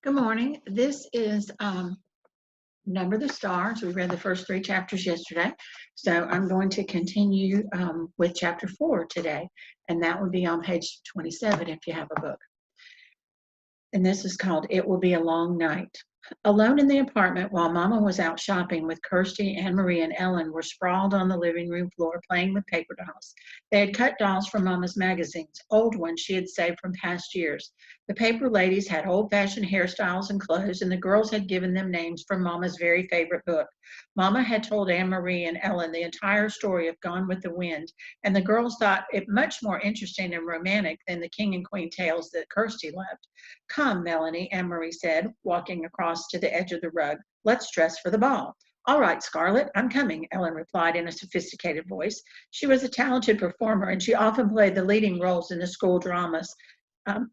Good morning. This is Number the Stars. We read the first three chapters yesterday. So I'm going to continue with chapter 4 today, and that would be on page 27 if you have a book. And this is called It Will Be a Long Night. Alone in the apartment while Mama was out shopping with Kirsty, Anne Marie, and Ellen were sprawled on the living room floor playing with paper dolls. They had cut dolls from Mama's magazines, old ones she had saved from past years. The paper ladies had old-fashioned hairstyles and clothes, and the girls had given them names from Mama's very favorite book. Mama had told Anne Marie and Ellen the entire story of Gone with the Wind, and the girls thought it much more interesting and romantic than the King and Queen tales that Kirsty loved. Come, Melanie, Anne Marie said, walking across to the edge of the rug. Let's dress for the ball. All right, Scarlett, I'm coming, Ellen replied in a sophisticated voice. She was a talented performer, and she often played the leading roles in the school dramas um,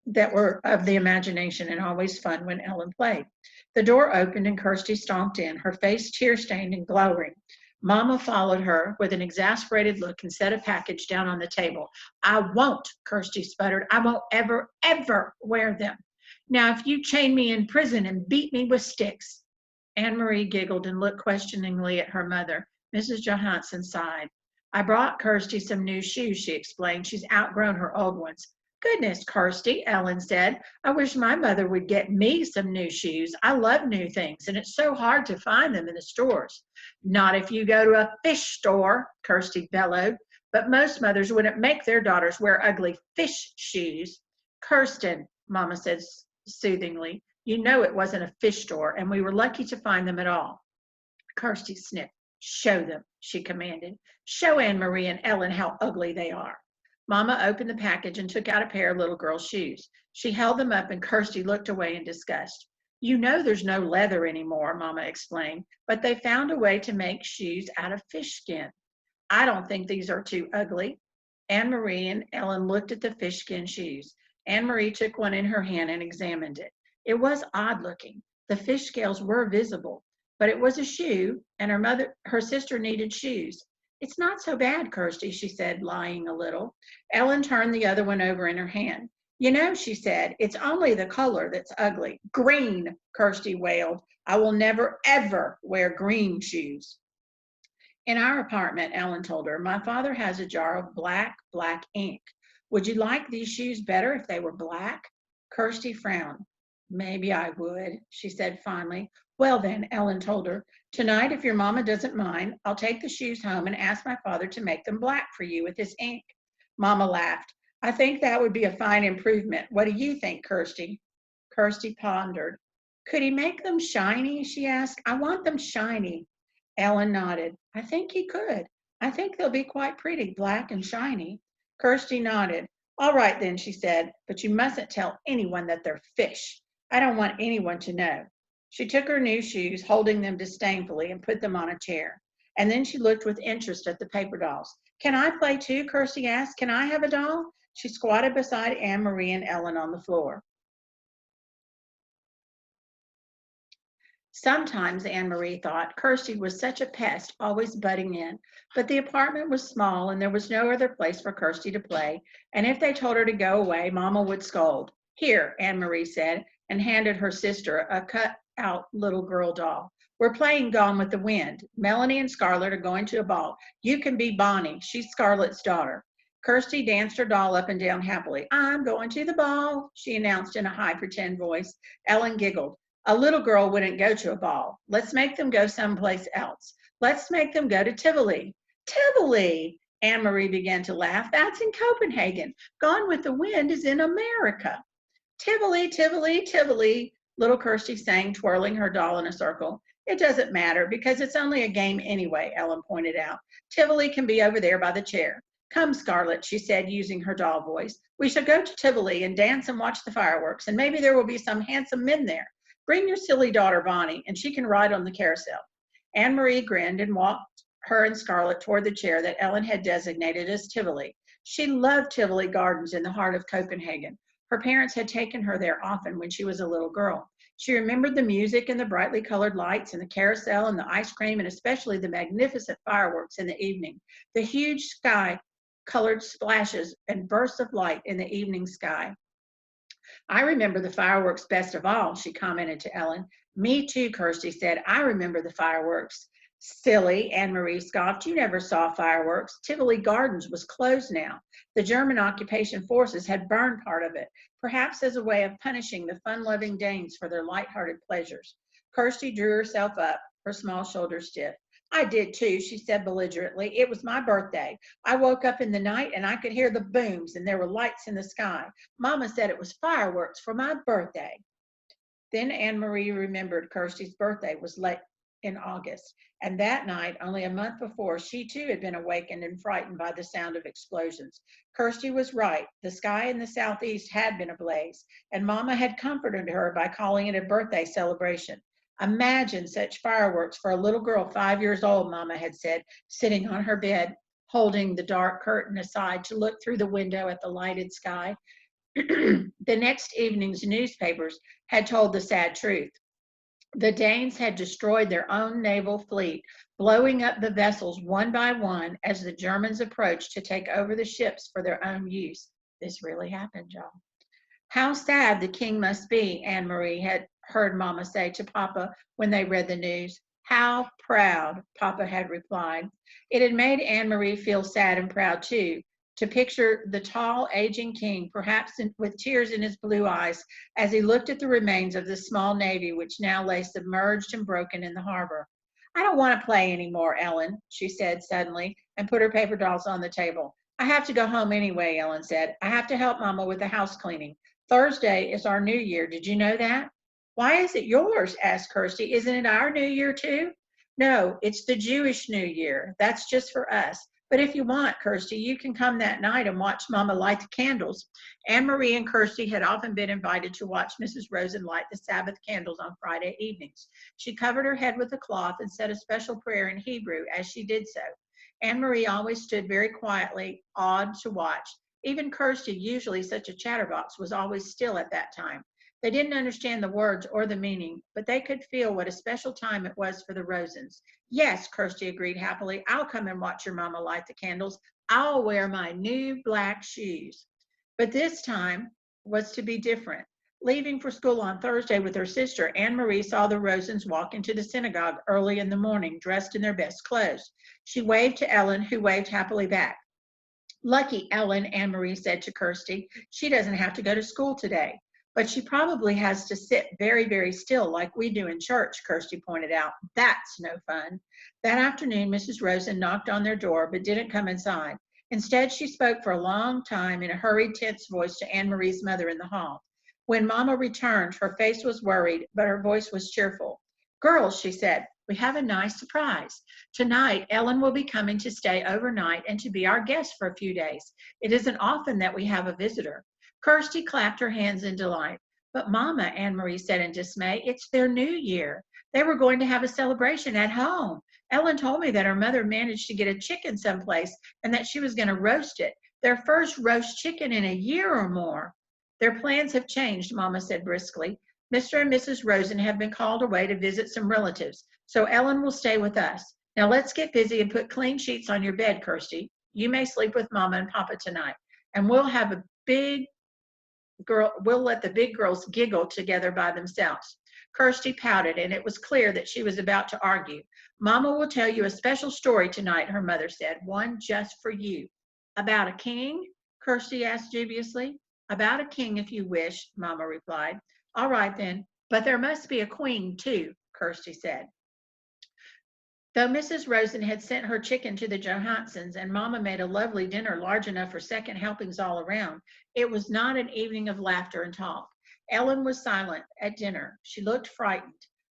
that were of the imagination and always fun when Ellen played. The door opened and Kirsty stomped in, her face tear-stained and glowing. Mama followed her with an exasperated look and set a package down on the table. I won't, Kirsty sputtered. I won't ever, ever wear them. Now, if you chain me in prison and beat me with sticks. Anne Marie giggled and looked questioningly at her mother. Mrs. Johansson sighed. I brought Kirsty some new shoes, she explained. She's outgrown her old ones. Goodness, Kirsty, Ellen said. I wish my mother would get me some new shoes. I love new things, and it's so hard to find them in the stores. Not if you go to a fish store, Kirsty bellowed. But most mothers wouldn't make their daughters wear ugly fish shoes. Kirsten, Mama said soothingly, you know it wasn't a fish store, and we were lucky to find them at all. Kirsty sniffed. Show them, she commanded. Show Anne Marie and Ellen how ugly they are. Mama opened the package and took out a pair of little girl's shoes. She held them up and Kirsty looked away in disgust. You know there's no leather anymore, Mama explained, but they found a way to make shoes out of fish skin. I don't think these are too ugly. Anne Marie and Ellen looked at the fish skin shoes. Anne Marie took one in her hand and examined it. It was odd looking. The fish scales were visible, but it was a shoe, and her sister needed shoes. It's not so bad, Kirsty, she said, lying a little. Ellen turned the other one over in her hand. You know, she said, it's only the color that's ugly. Green, Kirsty wailed. I will never, ever wear green shoes. In our apartment, Ellen told her, my father has a jar of black ink. Would you like these shoes better if they were black? Kirsty frowned. Maybe I would, she said finally. Well then, Ellen told her, tonight, if your mama doesn't mind, I'll take the shoes home and ask my father to make them black for you with his ink. Mama laughed. I think that would be a fine improvement. What do you think, Kirsty? Kirsty pondered. Could he make them shiny? She asked. I want them shiny. Ellen nodded. I think he could. I think they'll be quite pretty, black and shiny. Kirsty nodded. All right then, she said, but you mustn't tell anyone that they're fish. I don't want anyone to know. She took her new shoes, holding them disdainfully, and put them on a chair. And then she looked with interest at the paper dolls. Can I play too? Kirsty asked. Can I have a doll? She squatted beside Anne Marie and Ellen on the floor. Sometimes, Anne Marie thought, Kirsty was such a pest, always butting in. But the apartment was small and there was no other place for Kirsty to play. And if they told her to go away, Mama would scold. Here, Anne Marie said, and handed her sister a cut-out little girl doll. We're playing Gone with the Wind. Melanie and Scarlett are going to a ball. You can be Bonnie. She's Scarlett's daughter. Kirsty danced her doll up and down happily. I'm going to the ball, she announced in a high pretend voice. Ellen giggled. A little girl wouldn't go to a ball. Let's make them go someplace else. Let's make them go to Tivoli. Tivoli! Anne Marie began to laugh. That's in Copenhagen. Gone with the Wind is in America. Tivoli, Tivoli, Tivoli, little Kirsty sang, twirling her doll in a circle. It doesn't matter because it's only a game anyway, Ellen pointed out. Tivoli can be over there by the chair. Come, Scarlett, she said, using her doll voice. We shall go to Tivoli and dance and watch the fireworks, and maybe there will be some handsome men there. Bring your silly daughter, Bonnie, and she can ride on the carousel. Anne Marie grinned and walked her and Scarlett toward the chair that Ellen had designated as Tivoli. She loved Tivoli Gardens in the heart of Copenhagen. Her parents had taken her there often when she was a little girl. She remembered the music and the brightly colored lights and the carousel and the ice cream and especially the magnificent fireworks in the evening, the huge sky-colored splashes and bursts of light in the evening sky. I remember the fireworks best of all, she commented to Ellen. Me too, Kirsty said. I remember the fireworks. Silly, Anne Marie scoffed. You never saw fireworks. Tivoli Gardens was closed now. The German occupation forces had burned part of it, perhaps as a way of punishing the fun-loving Danes for their light-hearted pleasures. Kirsty drew herself up, her small shoulders stiff. I did too, she said belligerently. It was my birthday. I woke up in the night and I could hear the booms and there were lights in the sky. Mama said it was fireworks for my birthday. Then Anne Marie remembered Kirsty's birthday was late in August, and that night, only a month before, she too had been awakened and frightened by the sound of explosions. Kirsty was right. The sky in the southeast had been ablaze, and Mama had comforted her by calling it a birthday celebration. Imagine such fireworks for a little girl 5 years old, Mama had said, sitting on her bed, holding the dark curtain aside to look through the window at the lighted sky. The next evening's newspapers had told the sad truth. The Danes had destroyed their own naval fleet, blowing up the vessels one by one as the Germans approached to take over the ships for their own use. This really happened, y'all. How sad the king must be, Anne Marie had heard Mama say to Papa when they read the news. How proud, Papa had replied. It had made Anne Marie feel sad and proud too, to picture the tall, aging king, perhaps with tears in his blue eyes, as he looked at the remains of the small navy which now lay submerged and broken in the harbor. I don't want to play anymore, Ellen, she said suddenly, and put her paper dolls on the table. I have to go home anyway, Ellen said. I have to help Mama with the house cleaning. Thursday is our new year. Did you know that? Why is it yours? Asked Kirsty. Isn't it our new year too? No, it's the Jewish New Year. That's just for us. But if you want, Kirsty, you can come that night and watch Mama light the candles. Anne Marie and Kirsty had often been invited to watch Mrs. Rosen light the Sabbath candles on Friday evenings. She covered her head with a cloth and said a special prayer in Hebrew as she did so. Anne Marie always stood very quietly, awed to watch. Even Kirsty, usually such a chatterbox, was always still at that time. They didn't understand the words or the meaning, but they could feel what a special time it was for the Rosens. Yes, Kirsty agreed happily. I'll come and watch your Mama light the candles. I'll wear my new black shoes. But this time was to be different. Leaving for school on Thursday with her sister, Anne Marie saw the Rosens walk into the synagogue early in the morning, dressed in their best clothes. She waved to Ellen, who waved happily back. Lucky Ellen, Anne Marie said to Kirsty. She doesn't have to go to school today. But she probably has to sit very, very still like we do in church, Kirsty pointed out. That's no fun. That afternoon, Mrs. Rosen knocked on their door but didn't come inside. Instead, she spoke for a long time in a hurried, tense voice to Anne Marie's mother in the hall. When Mama returned, her face was worried, but her voice was cheerful. Girls, she said, we have a nice surprise. Tonight, Ellen will be coming to stay overnight and to be our guest for a few days. It isn't often that we have a visitor. Kirsty clapped her hands in delight. But Mama, Anne Marie said in dismay, it's their new year. They were going to have a celebration at home. Ellen told me that her mother managed to get a chicken someplace and that she was going to roast it. Their first roast chicken in a year or more. Their plans have changed, Mama said briskly. Mr. and Mrs. Rosen have been called away to visit some relatives, so Ellen will stay with us. Now let's get busy and put clean sheets on your bed, Kirsty. You may sleep with Mama and Papa tonight, and we'll let the big girls giggle together by themselves. Kirsty pouted, and it was clear that she was about to argue. Mama will tell you a special story tonight, her mother said, one just for you. About a king? Kirsty asked dubiously. About a king, if you wish, Mama replied. All right, then, but there must be a queen, too, Kirsty said. Though Mrs. Rosen had sent her chicken to the Johansons and Mama made a lovely dinner large enough for second helpings all around, it was not an evening of laughter and talk. Ellen was silent at dinner. She looked frightened.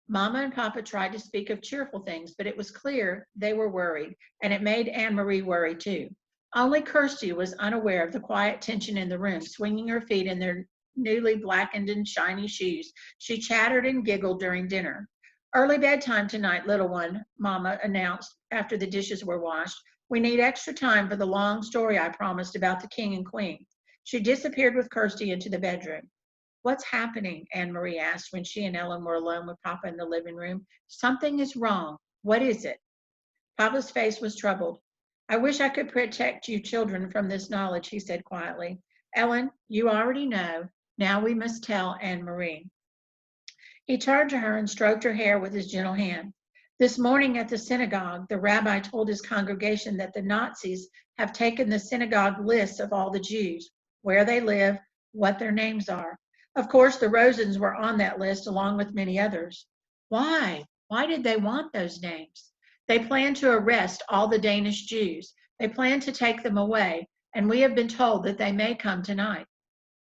Mama and Papa tried to speak of cheerful things, but it was clear they were worried, and it made Anne Marie worry too. Only Kirsty was unaware of the quiet tension in the room, swinging her feet in their newly blackened and shiny shoes. She chattered and giggled during dinner. Early bedtime tonight, little one, Mama announced after the dishes were washed. We need extra time for the long story I promised about the king and queen. She disappeared with Kirsty into the bedroom. What's happening? Anne Marie asked when she and Ellen were alone with Papa in the living room. Something is wrong. What is it? Papa's face was troubled. I wish I could protect you children from this knowledge, he said quietly. Ellen, you already know. Now we must tell Anne Marie. He turned to her and stroked her hair with his gentle hand. This morning at the synagogue, the rabbi told his congregation that the Nazis have taken the synagogue list of all the Jews, where they live, what their names are. Of course, the Rosens were on that list along with many others. Why? Why did they want those names? They plan to arrest all the Danish Jews. They plan to take them away, and we have been told that they may come tonight.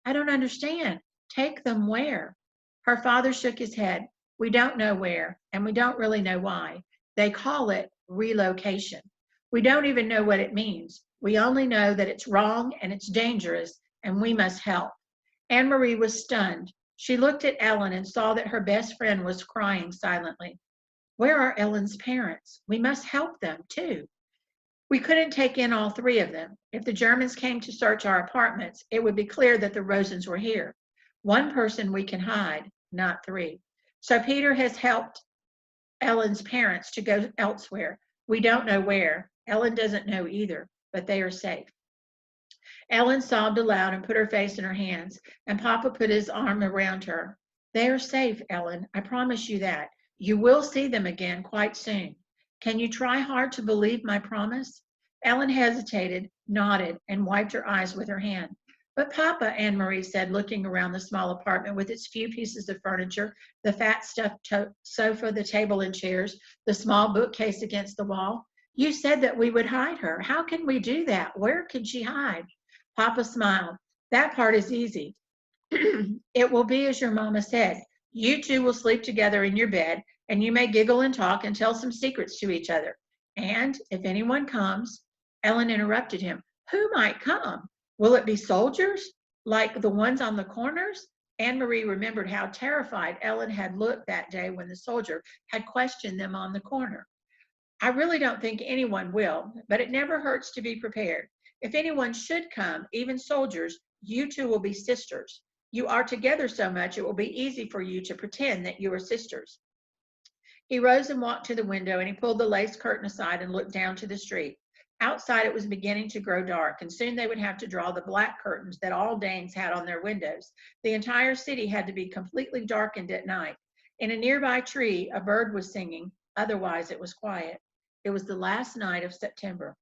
I don't understand. Take them where? Her father shook his head. We don't know where, and we don't really know why. They call it relocation. We don't even know what it means. We only know that it's wrong and it's dangerous, and we must help. Anne Marie was stunned. She looked at Ellen and saw that her best friend was crying silently. Where are Ellen's parents? We must help them, too. We couldn't take in all three of them. If the Germans came to search our apartments, it would be clear that the Rosens were here. One person we can hide, not three. So Peter has helped Ellen's parents to go elsewhere. We don't know where. Ellen doesn't know either, but they are safe. Ellen sobbed aloud and put her face in her hands, and Papa put his arm around her. They are safe, Ellen. I promise you that. You will see them again quite soon. Can you try hard to believe my promise? Ellen hesitated, nodded, and wiped her eyes with her hand. But Papa, Anne Marie said, looking around the small apartment with its few pieces of furniture, the fat stuffed sofa, the table and chairs, the small bookcase against the wall. You said that we would hide her. How can we do that? Where can she hide? Papa smiled. That part is easy. It will be as your mama said. You two will sleep together in your bed, and you may giggle and talk and tell some secrets to each other. And if anyone comes, Ellen interrupted him. Who might come? Will it be soldiers, like the ones on the corners? Anne Marie remembered how terrified Ellen had looked that day when the soldier had questioned them on the corner. I really don't think anyone will, but it never hurts to be prepared. If anyone should come, even soldiers, you two will be sisters. You are together so much, it will be easy for you to pretend that you are sisters. He rose and walked to the window, and he pulled the lace curtain aside and looked down to the street. Outside, it was beginning to grow dark, and soon they would have to draw the black curtains that all Danes had on their windows. The entire city had to be completely darkened at night. In a nearby tree, a bird was singing. Otherwise, it was quiet. It was the last night of September.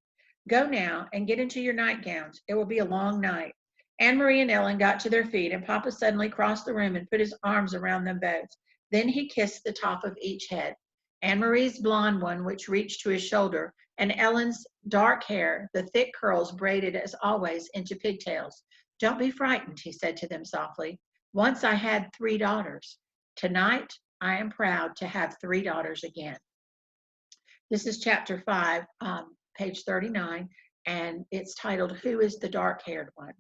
Go now and get into your nightgowns. It will be a long night. Anne Marie and Ellen got to their feet, and Papa suddenly crossed the room and put his arms around them both. Then he kissed the top of each head. Anne Marie's blonde one, which reached to his shoulder, and Ellen's dark hair, the thick curls braided as always into pigtails. Don't be frightened, he said to them softly. Once I had 3 daughters. Tonight, I am proud to have 3 daughters again. This is chapter 5, page 39, and it's titled, Who is the Dark-Haired One?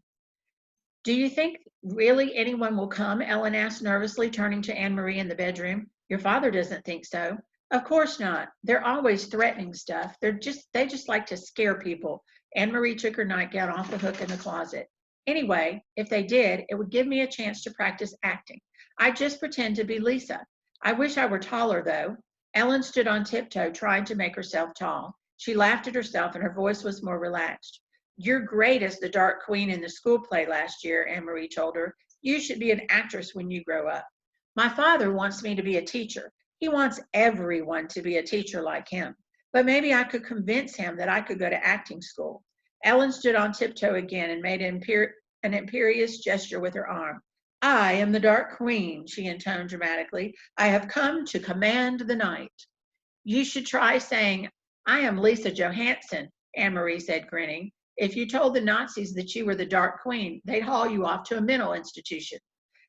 Do you think really anyone will come? Ellen asked nervously, turning to Anne Marie in the bedroom. Your father doesn't think so. Of course not. They're always threatening stuff. They just like to scare people. Anne Marie took her nightgown off the hook in the closet. Anyway, if they did, it would give me a chance to practice acting. I'd just pretend to be Lisa. I wish I were taller, though. Ellen stood on tiptoe, trying to make herself tall. She laughed at herself, and her voice was more relaxed. You're great as the Dark Queen in the school play last year, Anne Marie told her. You should be an actress when you grow up. My father wants me to be a teacher. He wants everyone to be a teacher like him. But maybe I could convince him that I could go to acting school. Ellen stood on tiptoe again and made an imperious gesture with her arm. I am the Dark Queen, she intoned dramatically. I have come to command the night. You should try saying, I am Lisa Johansson, Anne Marie said, grinning. If you told the Nazis that you were the Dark Queen, they'd haul you off to a mental institution.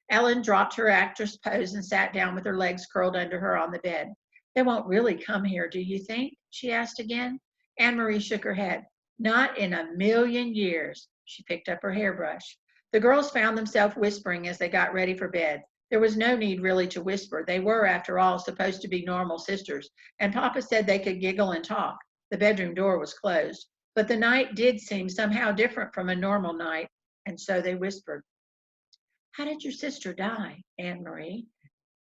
Ellen dropped her actress pose and sat down with her legs curled under her on the bed. They won't really come here, do you think? She asked again. Anne Marie shook her head. Not in a million years. She picked up her hairbrush. The girls found themselves whispering as they got ready for bed. There was no need really to whisper. They were, after all, supposed to be normal sisters, and Papa said they could giggle and talk. The bedroom door was closed. But the night did seem somehow different from a normal night, and so they whispered. How did your sister die, Anne Marie?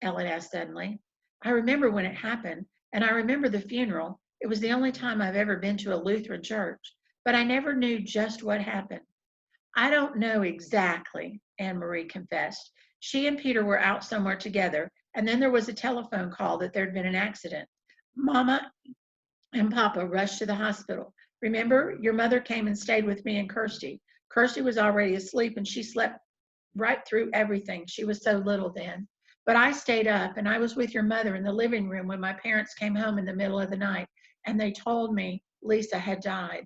Ellen asked suddenly. I remember when it happened, and I remember the funeral. It was the only time I've ever been to a Lutheran church, but I never knew just what happened. I don't know exactly, Anne Marie confessed. She and Peter were out somewhere together, and then there was a telephone call that there'd been an accident. Mama and Papa rushed to the hospital. Remember, your mother came and stayed with me and Kirsty. Kirsty was already asleep, and she slept right through everything. She was so little then. But I stayed up, and I was with your mother in the living room when my parents came home in the middle of the night, and they told me Lisa had died.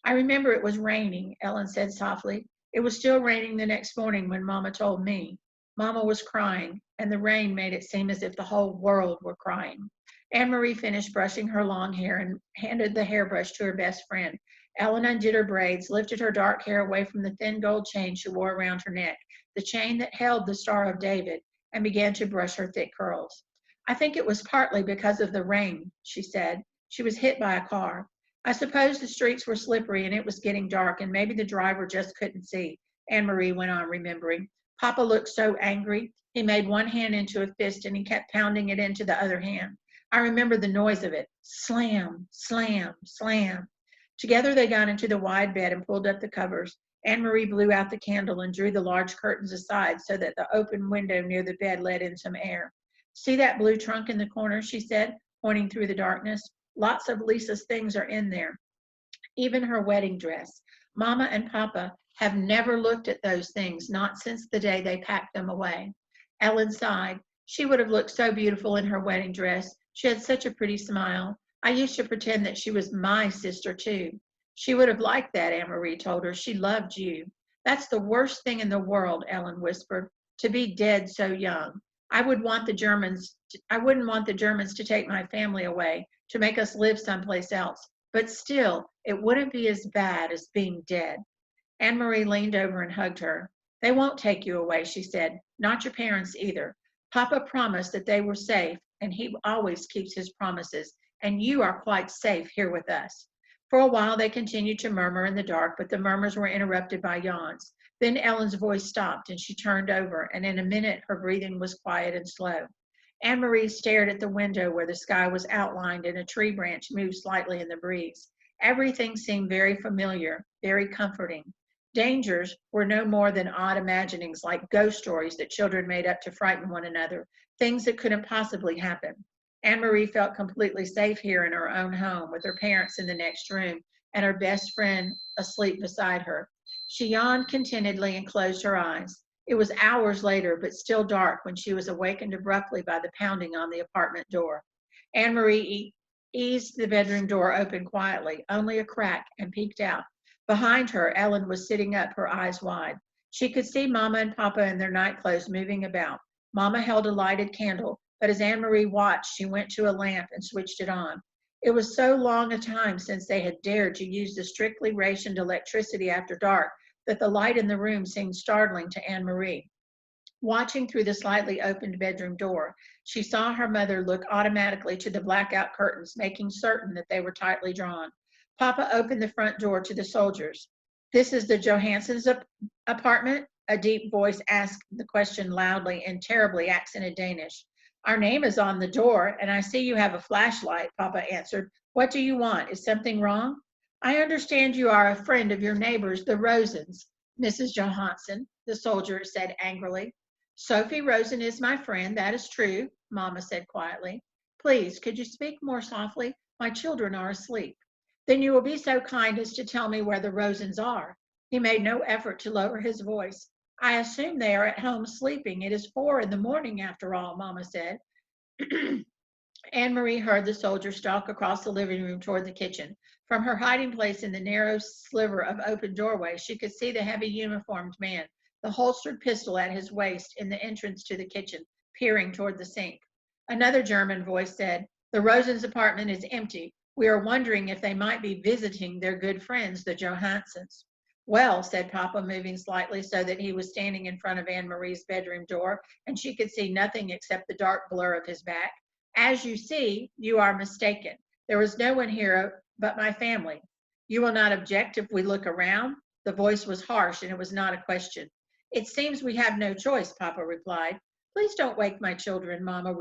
I remember it was raining, Ellen said softly. It was still raining the next morning when Mama told me. Mama was crying, and the rain made it seem as if the whole world were crying. Anne Marie finished brushing her long hair and handed the hairbrush to her best friend. Ellen undid her braids, lifted her dark hair away from the thin gold chain she wore around her neck, the chain that held the Star of David, and began to brush her thick curls. I think it was partly because of the rain, she said. She was hit by a car. I suppose the streets were slippery and it was getting dark, and maybe the driver just couldn't see, Anne Marie went on, remembering. Papa looked so angry. He made one hand into a fist and he kept pounding it into the other hand. I remember the noise of it. Slam, slam, slam. Together they got into the wide bed and pulled up the covers. Anne Marie blew out the candle and drew the large curtains aside so that the open window near the bed let in some air. See that blue trunk in the corner, she said, pointing through the darkness. Lots of Lisa's things are in there, even her wedding dress. Mama and Papa have never looked at those things, not since the day they packed them away. Ellen sighed. She would have looked so beautiful in her wedding dress. She had such a pretty smile. I used to pretend that she was my sister, too. She would have liked that, Anne Marie told her. She loved you. That's the worst thing in the world, Ellen whispered, to be dead so young. I wouldn't want the Germans to take my family away, to make us live someplace else. But still, it wouldn't be as bad as being dead. Anne Marie leaned over and hugged her. They won't take you away, she said. Not your parents either. Papa promised that they were safe, and he always keeps his promises, and you are quite safe here with us. For a while they continued to murmur in the dark, but the murmurs were interrupted by yawns. Then Ellen's voice stopped, and she turned over, and in a minute her breathing was quiet and slow. Anne Marie stared at the window where the sky was outlined and a tree branch moved slightly in the breeze. Everything seemed very familiar, very comforting. Dangers were no more than odd imaginings like ghost stories that children made up to frighten one another, things that couldn't possibly happen. Anne Marie felt completely safe here in her own home with her parents in the next room and her best friend asleep beside her. She yawned contentedly and closed her eyes. It was hours later, but still dark, when she was awakened abruptly by the pounding on the apartment door. Anne Marie eased the bedroom door open quietly, only a crack, and peeked out. Behind her, Ellen was sitting up, her eyes wide. She could see Mama and Papa in their nightclothes moving about. Mama held a lighted candle, but as Anne Marie watched, she went to a lamp and switched it on. It was so long a time since they had dared to use the strictly rationed electricity after dark that the light in the room seemed startling to Anne Marie. Watching through the slightly opened bedroom door, she saw her mother look automatically to the blackout curtains, making certain that they were tightly drawn. Papa opened the front door to the soldiers. This is the Johansson's apartment? A deep voice asked the question loudly in terribly accented Danish. Our name is on the door, and I see you have a flashlight, Papa answered. What do you want? Is something wrong? I understand you are a friend of your neighbors, the Rosens, Mrs. Johansson, the soldier said angrily. Sophie Rosen is my friend, that is true, Mama said quietly. Please, could you speak more softly? My children are asleep. Then you will be so kind as to tell me where the Rosens are. He made no effort to lower his voice. I assume they are at home sleeping. It is 4 a.m. after all, Mama said. Anne Marie heard the soldier stalk across the living room toward the kitchen. From her hiding place in the narrow sliver of open doorway, she could see the heavy uniformed man, the holstered pistol at his waist, in the entrance to the kitchen, peering toward the sink. Another German voice said, The Rosens' apartment is empty. We are wondering if they might be visiting their good friends, the Johanssons. Well, said Papa, moving slightly so that he was standing in front of Anne Marie's bedroom door, and she could see nothing except the dark blur of his back. As you see, you are mistaken. There is no one here but my family. You will not object if we look around? The voice was harsh, and it was not a question. It seems we have no choice, Papa replied. Please don't wake my children, Mama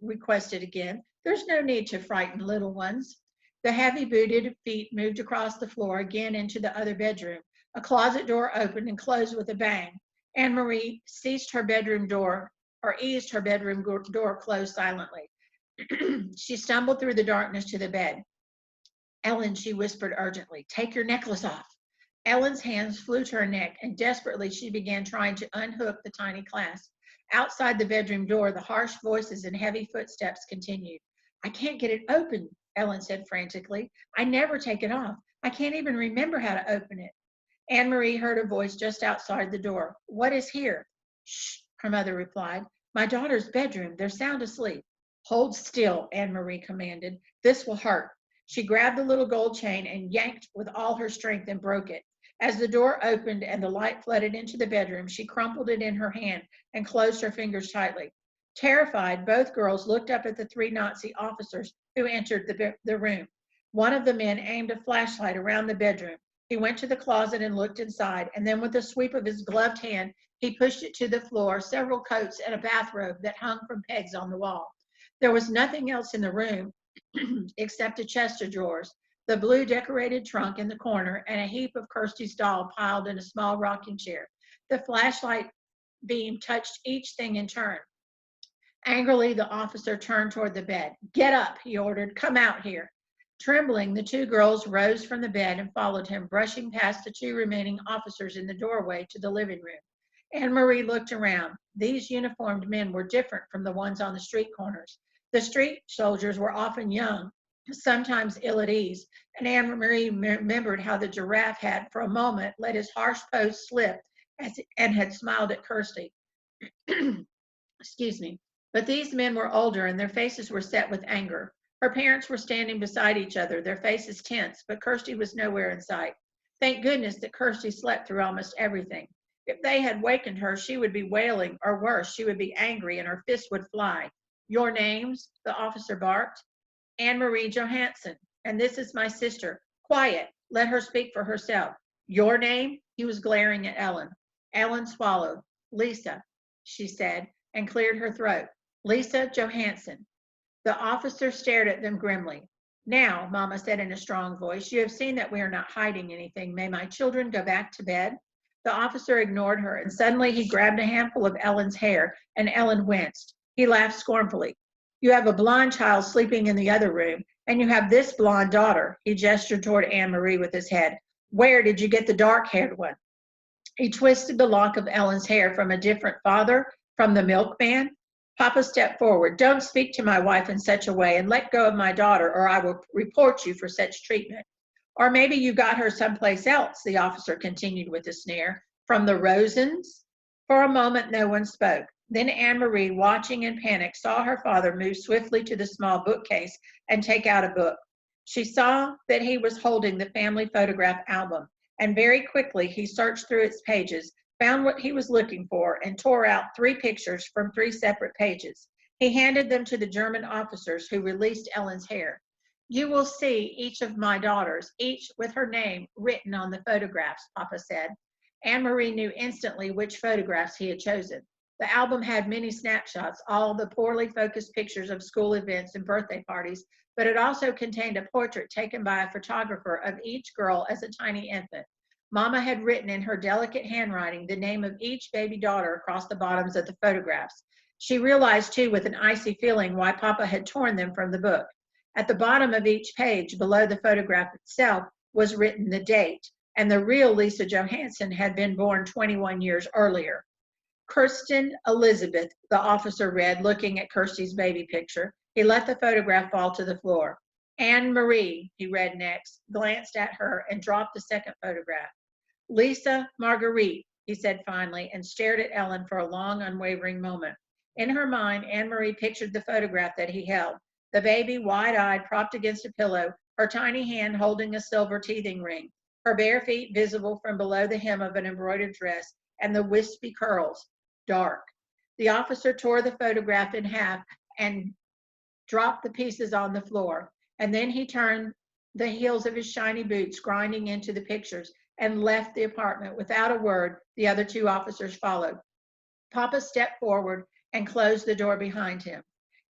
requested again. There's no need to frighten little ones. The heavy booted feet moved across the floor again into the other bedroom. A closet door opened and closed with a bang. Anne-Marie eased her bedroom door closed silently. She stumbled through the darkness to the bed. Ellen, she whispered urgently, take your necklace off. Ellen's hands flew to her neck, and desperately she began trying to unhook the tiny clasp. Outside the bedroom door, the harsh voices and heavy footsteps continued. I can't get it open, Ellen said frantically. I never take it off. I can't even remember how to open it. Anne-Marie heard a voice just outside the door. What is here? Shh, her mother replied. My daughter's bedroom. They're sound asleep. Hold still, Anne-Marie commanded. This will hurt. She grabbed the little gold chain and yanked with all her strength and broke it. As the door opened and the light flooded into the bedroom, she crumpled it in her hand and closed her fingers tightly. Terrified, both girls looked up at the 3 Nazi officers who entered the room. One of the men aimed a flashlight around the bedroom. He went to the closet and looked inside, and then with a sweep of his gloved hand, he pushed it to the floor, several coats and a bathrobe that hung from pegs on the wall. There was nothing else in the room except a chest of drawers, the blue decorated trunk in the corner, and a heap of Kirsty's doll piled in a small rocking chair. The flashlight beam touched each thing in turn. Angrily, the officer turned toward the bed. Get up, he ordered. Come out here. Trembling, the 2 girls rose from the bed and followed him, brushing past the 2 remaining officers in the doorway to the living room. Anne-Marie looked around. These uniformed men were different from the ones on the street corners. The street soldiers were often young, sometimes ill at ease, and Anne-Marie remembered how the giraffe had, for a moment, let his harsh pose slip and had smiled at Kirsty. Excuse me. But these men were older, and their faces were set with anger. Her parents were standing beside each other, their faces tense, but Kirsty was nowhere in sight. Thank goodness that Kirsty slept through almost everything. If they had wakened her, she would be wailing, or worse, she would be angry and her fist would fly. Your names? The officer barked. Anne-Marie Johansson, and this is my sister. Quiet. Let her speak for herself. Your name? He was glaring at Ellen. Ellen swallowed. Lisa, she said, and cleared her throat. Lisa Johansson. The officer stared at them grimly. Now, Mama said in a strong voice, you have seen that we are not hiding anything. May my children go back to bed? The officer ignored her, and suddenly he grabbed a handful of Ellen's hair, and Ellen winced. He laughed scornfully. You have a blonde child sleeping in the other room, and you have this blonde daughter. He gestured toward Anne-Marie with his head. Where did you get the dark-haired one? He twisted the lock of Ellen's hair from a different father, from the milkman. Papa stepped forward. Don't speak to my wife in such a way, and let go of my daughter, or I will report you for such treatment. Or maybe you got her someplace else, the officer continued with a sneer. From the Rosens? For a moment, no one spoke. Then Anne-Marie, watching in panic, saw her father move swiftly to the small bookcase and take out a book. She saw that he was holding the family photograph album, and very quickly he searched through its pages, found what he was looking for, and tore out 3 pictures from 3 separate pages. He handed them to the German officers who released Ellen's hair. You will see each of my daughters, each with her name written on the photographs, Papa said. Anne-Marie knew instantly which photographs he had chosen. The album had many snapshots, all the poorly focused pictures of school events and birthday parties, but it also contained a portrait taken by a photographer of each girl as a tiny infant. Mama had written in her delicate handwriting the name of each baby daughter across the bottoms of the photographs. She realized, too, with an icy feeling, why Papa had torn them from the book. At the bottom of each page, below the photograph itself, was written the date, and the real Lisa Johansson had been born 21 years earlier. Kirsten Elizabeth, the officer read, looking at Kirsty's baby picture. He let the photograph fall to the floor. Anne-Marie, he read next, glanced at her and dropped the second photograph. Lisa Marguerite, he said finally, and stared at Ellen for a long, unwavering moment. In her mind, Anne-Marie pictured the photograph that he held. The baby, wide-eyed, propped against a pillow, her tiny hand holding a silver teething ring, her bare feet visible from below the hem of an embroidered dress, and the wispy curls, dark. The officer tore the photograph in half and dropped the pieces on the floor, and then he turned the heels of his shiny boots grinding into the pictures and left the apartment. Without a word, the other 2 officers followed. Papa stepped forward and closed the door behind him.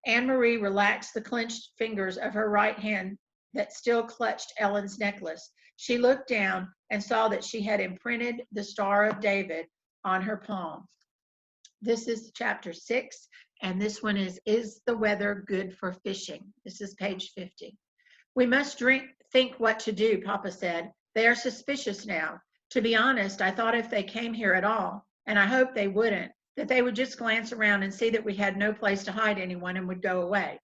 Anne-Marie relaxed the clenched fingers of her right hand that still clutched Ellen's necklace. She looked down and saw that she had imprinted the Star of David on her palm. This is chapter 6, and this one is the weather good for fishing? This is page 50. We must think what to do, Papa said. They are suspicious now. To be honest, I thought if they came here at all, and I hoped they wouldn't, that they would just glance around and see that we had no place to hide anyone and would go away.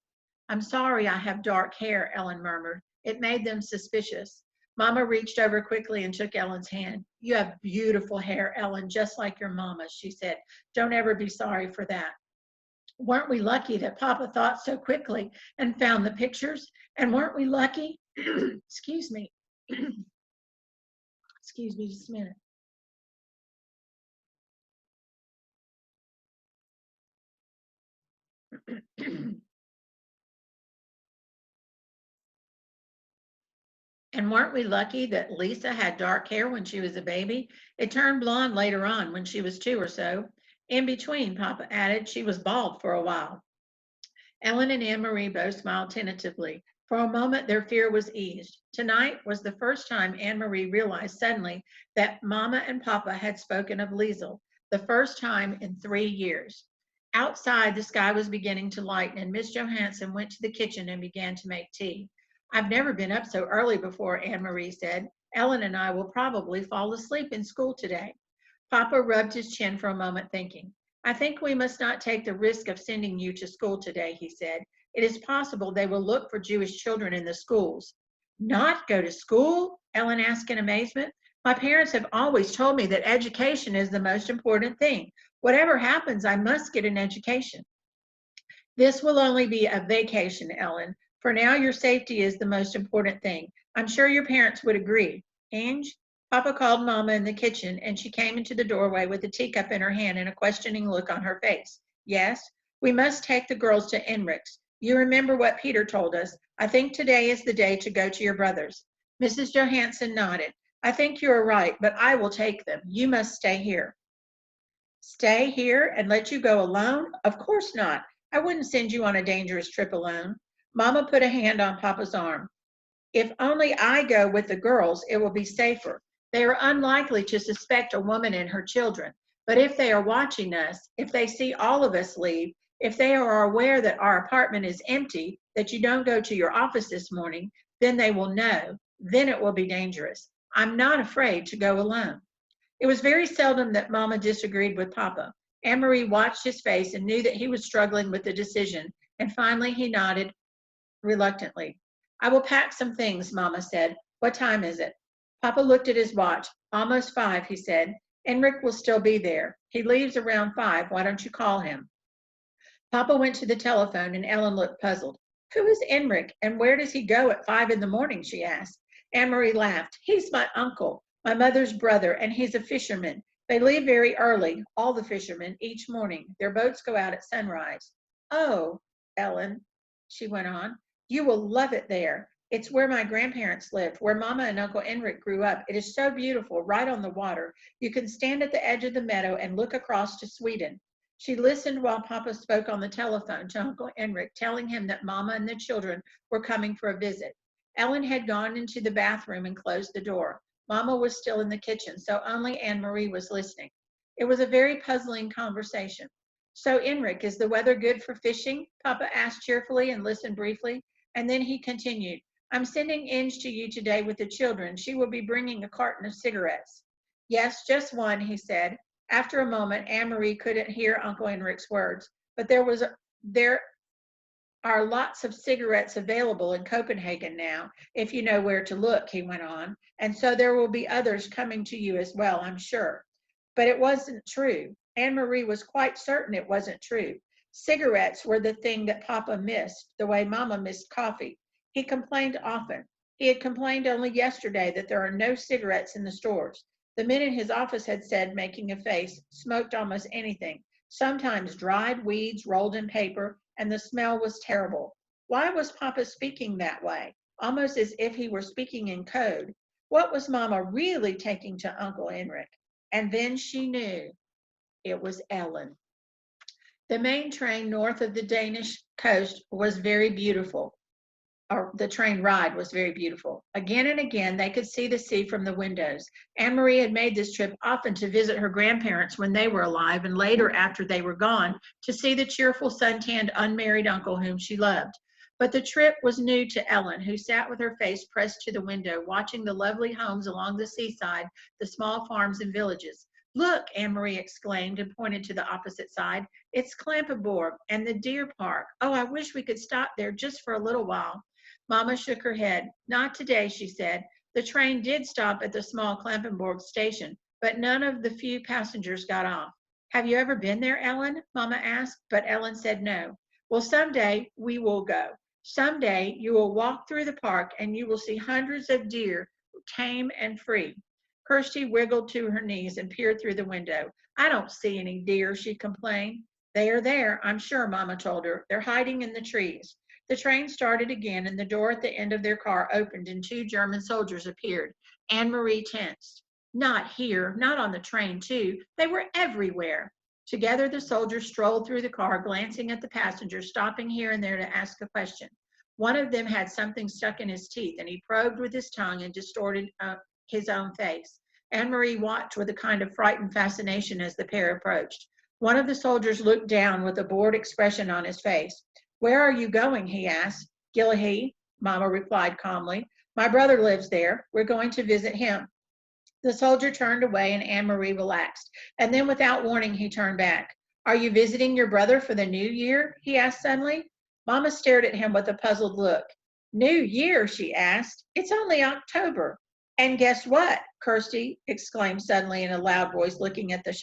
I'm sorry I have dark hair, Ellen murmured. It made them suspicious. Mama reached over quickly and took Ellen's hand. You have beautiful hair, Ellen, just like your mama, she said. Don't ever be sorry for that. Weren't we lucky that Papa thought so quickly and found the pictures? And weren't we lucky? Excuse me. Excuse me just a minute. And weren't we lucky that Lisa had dark hair when she was a baby? It turned blonde later on when she was 2 or so. In between, Papa added, she was bald for a while. Ellen and Anne Marie both smiled tentatively. For a moment, their fear was eased. Tonight was the first time Anne Marie realized suddenly that Mama and Papa had spoken of Liesel, the first time in 3 years. Outside, the sky was beginning to lighten, and Miss Johansson went to the kitchen and began to make tea. I've never been up so early before, Anne Marie said. Ellen and I will probably fall asleep in school today. Papa rubbed his chin for a moment, thinking. I think we must not take the risk of sending you to school today, he said. It is possible they will look for Jewish children in the schools. Not go to school? Ellen asked in amazement. My parents have always told me that education is the most important thing. Whatever happens, I must get an education. This will only be a vacation, Ellen. For now, your safety is the most important thing. I'm sure your parents would agree. Ange? Papa called Mama in the kitchen, and she came into the doorway with a teacup in her hand and a questioning look on her face. Yes, we must take the girls to Enrich's. You remember what Peter told us. I think today is the day to go to your brothers. Mrs. Johansson nodded. I think you are right, but I will take them. You must stay here. Stay here and let you go alone? Of course not. I wouldn't send you on a dangerous trip alone. Mama put a hand on Papa's arm. If only I go with the girls, it will be safer. They are unlikely to suspect a woman and her children. But if they are watching us, if they see all of us leave, if they are aware that our apartment is empty, that you don't go to your office this morning, then they will know. Then it will be dangerous. I'm not afraid to go alone. It was very seldom that Mama disagreed with Papa. Anne Marie watched his face and knew that he was struggling with the decision, and finally he nodded reluctantly. I will pack some things, Mama said. What time is it? Papa looked at his watch. Almost 5, he said. Enric will still be there. He leaves around 5. Why don't you call him? Papa went to the telephone and Ellen looked puzzled. Who is Enric and where does he go at 5 in the morning, she asked. Anne Marie laughed. He's my uncle, my mother's brother, and he's a fisherman. They leave very early, all the fishermen, each morning. Their boats go out at sunrise. Oh, Ellen, she went on. You will love it there. It's where my grandparents lived, where Mama and Uncle Enric grew up. It is so beautiful, right on the water. You can stand at the edge of the meadow and look across to Sweden. She listened while Papa spoke on the telephone to Uncle Enric, telling him that Mama and the children were coming for a visit. Ellen had gone into the bathroom and closed the door. Mama was still in the kitchen, so only Anne Marie was listening. It was a very puzzling conversation. So, Enric, is the weather good for fishing? Papa asked cheerfully and listened briefly. And then he continued, I'm sending Inge to you today with the children. She will be bringing a carton of cigarettes. Yes, just one, he said. After a moment, Anne Marie couldn't hear Uncle Enric's words, but there are lots of cigarettes available in Copenhagen now, if you know where to look, he went on. And so there will be others coming to you as well, I'm sure. But it wasn't true. Anne Marie was quite certain it wasn't true. Cigarettes were the thing that Papa missed, the way Mama missed coffee. He complained often. He had complained only yesterday that there are no cigarettes in the stores. The men in his office had said, making a face, smoked almost anything, sometimes dried weeds rolled in paper, and the smell was terrible. Why was Papa speaking that way, almost as if he were speaking in code? What was Mama really taking to Uncle Enric? And then she knew. It was Ellen. The main train north of the Danish coast was very beautiful. the train ride was very beautiful. Again and again, they could see the sea from the windows. Anne Marie had made this trip often to visit her grandparents when they were alive and later after they were gone to see the cheerful, sun-tanned, unmarried uncle whom she loved. But the trip was new to Ellen, who sat with her face pressed to the window, watching the lovely homes along the seaside, the small farms and villages. Look, Anne Marie exclaimed and pointed to the opposite side. It's Clampenborg and the deer park. Oh, I wish we could stop there just for a little while. Mama shook her head. Not today, she said. The train did stop at the small Clampenborg station, but none of the few passengers got off. Have you ever been there, Ellen? Mama asked, but Ellen said no. Well, someday we will go. Someday you will walk through the park and you will see hundreds of deer, tame and free. Kirsty wiggled to her knees and peered through the window. I don't see any deer, she complained. They are there, I'm sure, Mama told her. They're hiding in the trees. The train started again and the door at the end of their car opened and 2 German soldiers appeared. Anne Marie tensed. Not here, not on the train too. They were everywhere. Together, the soldiers strolled through the car, glancing at the passengers, stopping here and there to ask a question. One of them had something stuck in his teeth, and he probed with his tongue and distorted his own face. Anne Marie watched with a kind of frightened fascination as the pair approached. One of the soldiers looked down with a bored expression on his face. Where are you going? He asked. Gillehee, Mama replied calmly. My brother lives there. We're going to visit him. The soldier turned away and Anne Marie relaxed. And then without warning, he turned back. Are you visiting your brother for the new year? He asked suddenly. Mama stared at him with a puzzled look. New year, she asked. It's only October. And guess what? Kirsty exclaimed suddenly in a loud voice, looking at the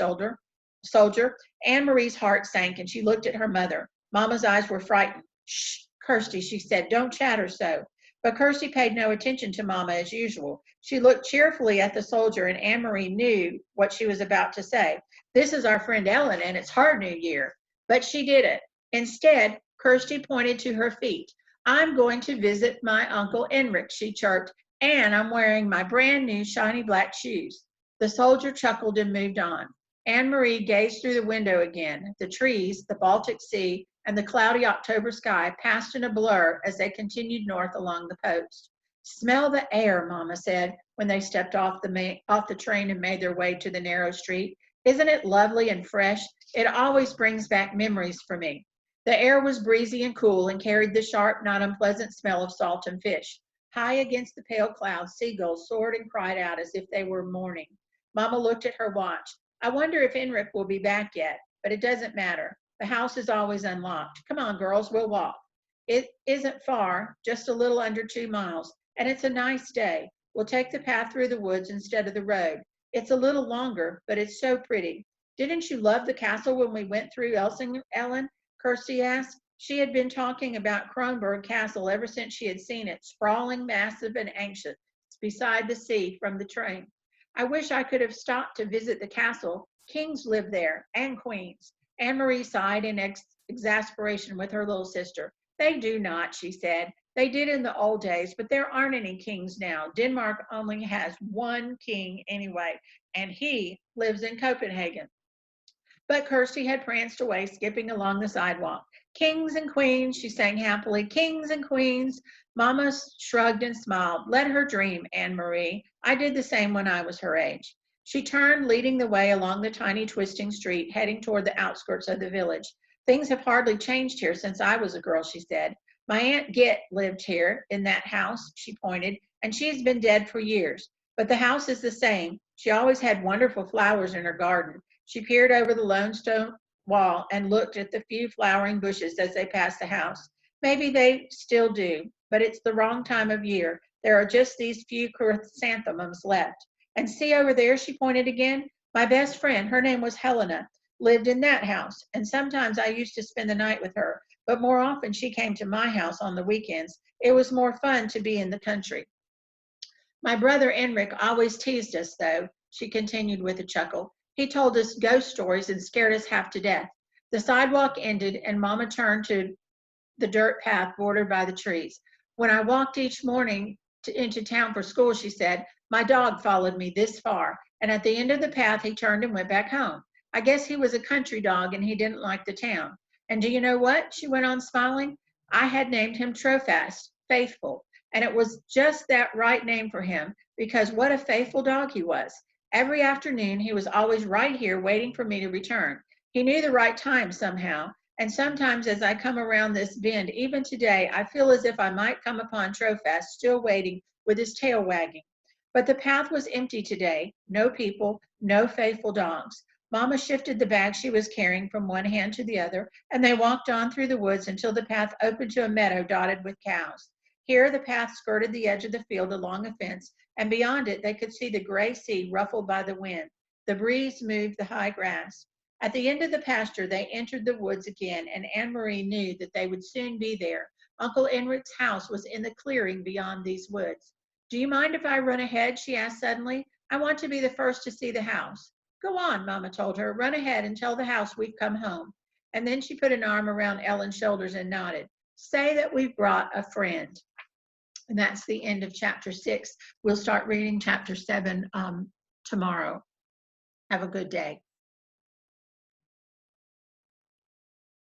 soldier. Anne Marie's heart sank and she looked at her mother. Mama's eyes were frightened. Shh, Kirsty, she said, don't chatter so. But Kirsty paid no attention to Mama as usual. She looked cheerfully at the soldier, and Anne Marie knew what she was about to say. This is our friend Ellen, and it's her new year. But she didn't. Instead, Kirsty pointed to her feet. I'm going to visit my Uncle Enric, she chirped, and I'm wearing my brand new shiny black shoes. The soldier chuckled and moved on. Anne Marie gazed through the window again. The trees, the Baltic Sea, and the cloudy October sky passed in a blur as they continued north along the coast. Smell the air, Mama said when they stepped off the train and made their way to the narrow street. Isn't it lovely and fresh? It always brings back memories for me. The air was breezy and cool and carried the sharp, not unpleasant smell of salt and fish. High against the pale clouds, seagulls soared and cried out as if they were mourning. Mama looked at her watch. I wonder if Enric will be back yet, but it doesn't matter. The house is always unlocked. Come on, girls, we'll walk. It isn't far, just a little under 2 miles, and it's a nice day. We'll take the path through the woods instead of the road. It's a little longer, but it's so pretty. Didn't you love the castle when we went through Elsing, Ellen? Kirsty asked. She had been talking about Kronborg Castle ever since she had seen it, sprawling, massive, and anxious, beside the sea from the train. I wish I could have stopped to visit the castle. Kings live there, and queens. Anne Marie sighed in exasperation with her little sister. They do not, she said. They did in the old days, but there aren't any kings now. Denmark only has 1 king anyway, and he lives in Copenhagen. But Kirsty had pranced away, skipping along the sidewalk. Kings and queens, she sang happily. Kings and queens. Mama shrugged and smiled. Let her dream, Anne Marie. I did the same when I was her age. She turned, leading the way along the tiny twisting street, heading toward the outskirts of the village. Things have hardly changed here since I was a girl, she said. My Aunt Git lived here in that house, she pointed, and she's been dead for years. But the house is the same. She always had wonderful flowers in her garden. She peered over the lone stone wall and looked at the few flowering bushes as they passed the house. Maybe they still do, but it's the wrong time of year. There are just these few chrysanthemums left. And see over there, she pointed again. My best friend, her name was Helena, lived in that house, and sometimes I used to spend the night with her, but more often she came to my house on the weekends. It was more fun to be in the country. My brother Enric always teased us, though, she continued with a chuckle. He told us ghost stories and scared us half to death. The sidewalk ended, and Mama turned to the dirt path bordered by the trees. When I walked each morning into town for school, she said, my dog followed me this far, and at the end of the path, he turned and went back home. I guess he was a country dog and he didn't like the town. And do you know what? She went on smiling. I had named him Trofast, Faithful. And it was just that right name for him because what a faithful dog he was. Every afternoon, he was always right here waiting for me to return. He knew the right time somehow. And sometimes as I come around this bend, even today, I feel as if I might come upon Trophas still waiting with his tail wagging. But the path was empty today. No people, no faithful dogs. Mama shifted the bag she was carrying from one hand to the other, and they walked on through the woods until the path opened to a meadow dotted with cows. Here the path skirted the edge of the field along a fence, and beyond it they could see the gray sea ruffled by the wind. The breeze moved the high grass. At the end of the pasture, they entered the woods again, and Anne-Marie knew that they would soon be there. Uncle Enrich's house was in the clearing beyond these woods. Do you mind if I run ahead? She asked suddenly. I want to be the first to see the house. Go on, Mama told her. Run ahead and tell the house we've come home. And then she put an arm around Ellen's shoulders and nodded. Say that we've brought a friend. And that's the end of chapter 6. We'll start reading chapter 7 tomorrow. Have a good day.